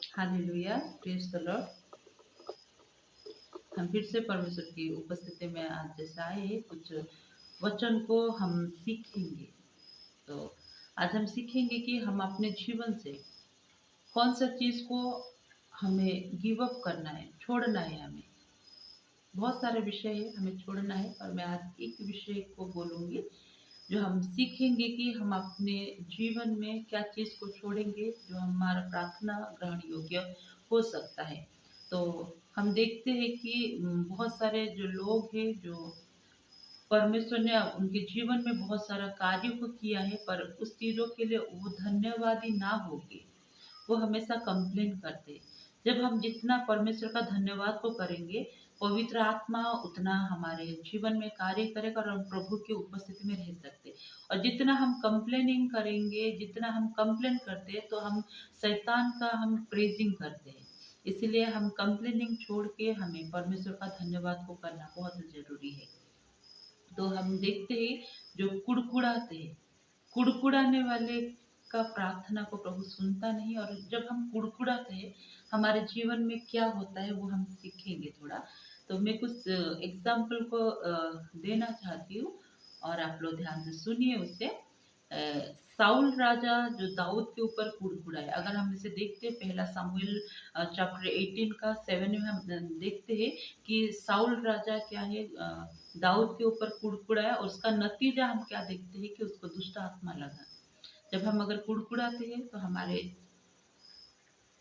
Hallelujah, praise the Lord. हम फिर से परमेश्वर की उपस्थिति में आज जैसे आए हैं, कुछ वचन को हम सीखेंगे। तो आज हम सीखेंगे कि हम अपने जीवन से कौन-सा चीज़ को हमें गिव अप करना है, छोड़ना है हमें। बहुत सारे विषय हैं हमें छोड़ना है, और मैं आज एक विषय को बोलूँगी, जो हम सीखेंगे कि हम अपने जीवन में क्या चीज़ को छोड़ेंगे, जो हमारा प्रार्थना ग्रहण योग्य हो सकता है। तो हम देखते हैं कि बहुत सारे जो लोग हैं, जो परमेश्वर ने उनके जीवन में बहुत सारा कार्य को किया है, पर उस चीज़ों के लिए वो धन्यवादी ना होके वो हमेशा कंप्लेन करते हैं। जब हम जितना परमेश्वर का धन्यवाद को करेंगे, पवित्र आत्मा उतना हमारे जीवन में कार्य करेगा और हम प्रभु की उपस्थिति में रह सकते हैं। और जितना हम कंप्लेनिंग करेंगे, जितना हम कंप्लेन करते हैं, तो हम शैतान का हम प्रेज़िंग करते हैं। इसीलिए हम कंप्लेनिंग छोड़ के हमें परमेश्वर का धन्यवाद को करना बहुत ज़रूरी है। तो हम देखते हैं, जो कुड़कुड़ाते हैं, कुड़कुड़ाने वाले का प्रार्थना को प्रभु सुनता नहीं। और जब हम कुड़कुड़ाते हैं, हमारे जीवन में क्या होता है वो हम सीखेंगे थोड़ा। तो मैं कुछ एग्ज़ाम्पल को देना चाहती हूँ, और आप लोग ध्यान से सुनिए उसे। साउल राजा जो दाऊद के ऊपर कुड़कुड़ाया, अगर हम इसे देखते हैं, पहला सामुएल चैप्टर 18 का 7 में हम देखते हैं कि साउल राजा क्या है, दाऊद के ऊपर कुड़कुड़ाया, और उसका नतीजा हम क्या देखते हैं कि उसको दुष्ट आत्मा लगा। जब हम अगर कुड़कुड़ाते हैं, तो हमारे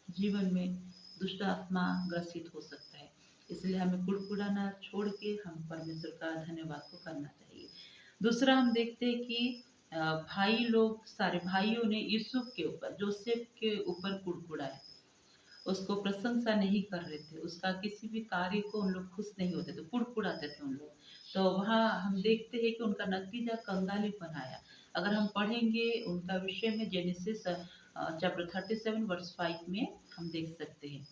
जीवन में दुष्ट आत्मा ग्रसित हो सकता है। इसलिए हमें कुड़कुड़ाना छोड़ के हम परमेश्वर का धन्यवाद को करना चाहिए। दूसरा हम देखते हैं कि भाई लोग, सारे भाइयों ने यूसुफ के ऊपर, जोसेफ के ऊपर कुड़कुड़ाया। उसको प्रशंसा नहीं कर रहे थे, उसका किसी भी कार्य को उन लोग खुश नहीं होते थे, कुड़कुड़ाते थे उन लोग। तो वहाँ हम देखते हैं कि उनका नतीजा कंगालीपन आया। अगर हम पढ़ेंगे उनका विषय में, जेनेसिस चैप्टर 37 वर्स 5 में हम देख सकते हैं।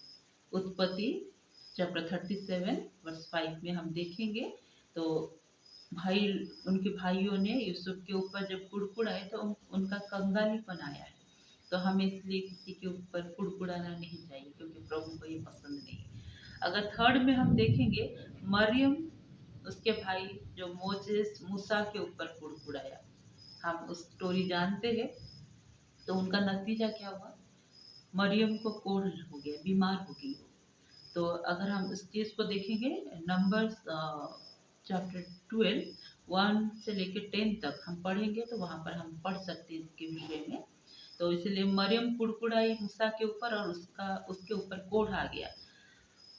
उत्पत्ति चैप्टर 37 वर्स 5 में हम देखेंगे, तो भाई, उनके भाइयों ने यूसुफ के ऊपर जब कुड़कुड़ाए, तो उनका कंगालीपन आया है। तो हमें इसलिए किसी के ऊपर कुड़कुड़ाना नहीं चाहिए, क्योंकि प्रभु को ये पसंद नहीं है। अगर थर्ड में हम देखेंगे, मरियम, उसके भाई जो मोजेस, मूसा के ऊपर कुड़कुड़ाया, हम उस स्टोरी जानते हैं। तो उनका नतीजा क्या हुआ, मरियम को कोढ़ हो गया, बीमार हो गई वो। तो अगर हम इस चीज़ को देखेंगे, नंबर्स चैप्टर 12 1 से लेकर 10 तक हम पढ़ेंगे, तो वहाँ पर हम पढ़ सकते हैं इसके विषय में। तो इसलिए मरियम कुड़कुड़ाई मूसा के ऊपर, और उसका उसके ऊपर कोढ़ आ गया।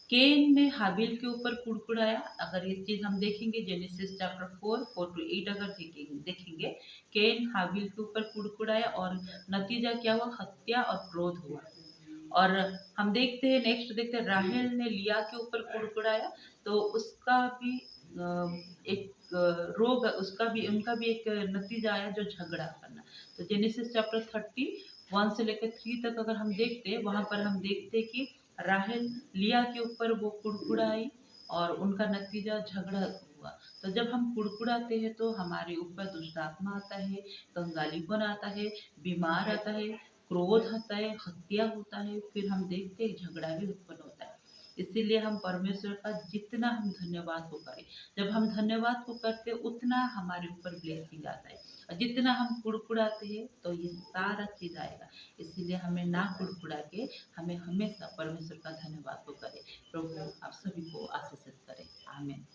केन ने हाबिल के ऊपर कुड़कुड़ाया। अगर ये चीज़ हम देखेंगे, जेनेसिस चैप्टर 4 टू 8 अगर देखेंगे, केन हाबिल के ऊपर कुड़कुड़ाया, और नतीजा क्या हुआ, हत्या और क्रोध हुआ। और हम देखते हैं, नेक्स्ट देखते हैं, राहेल ने लिया के ऊपर कुड़कुड़ाया, तो उसका भी एक रोग, उसका भी, उनका भी एक नतीजा आया, जो झगड़ा करना। तो जेनेसिस चैप्टर 31 से लेकर 3 तक अगर हम देखते हैं, वहाँ पर हम देखते हैं कि राहेल लिया के ऊपर वो कुड़कुड़ाई, और उनका नतीजा झगड़ा हुआ। तो जब हम कुड़कुड़ाते हैं, तो हमारे ऊपर दुष्ट आत्मा आता है, कंगालीपन आता है, बीमार आता है, क्रोध आता है, हत्या होता है, फिर हम देखते हैं झगड़ा भी उत्पन्न होता है। इसीलिए हम परमेश्वर का जितना हम धन्यवाद को करें, जब हम धन्यवाद को करते हैं, उतना हमारे ऊपर ब्लेसिंग आता है। और जितना हम कुड़कुड़ाते हैं, तो ये सारा चीज़ आएगा। इसीलिए हमें ना कुड़कुड़ा के, हमें हमेशा परमेश्वर का धन्यवाद को करें। प्रभु आप सभी को आशीषित करें। आमीन।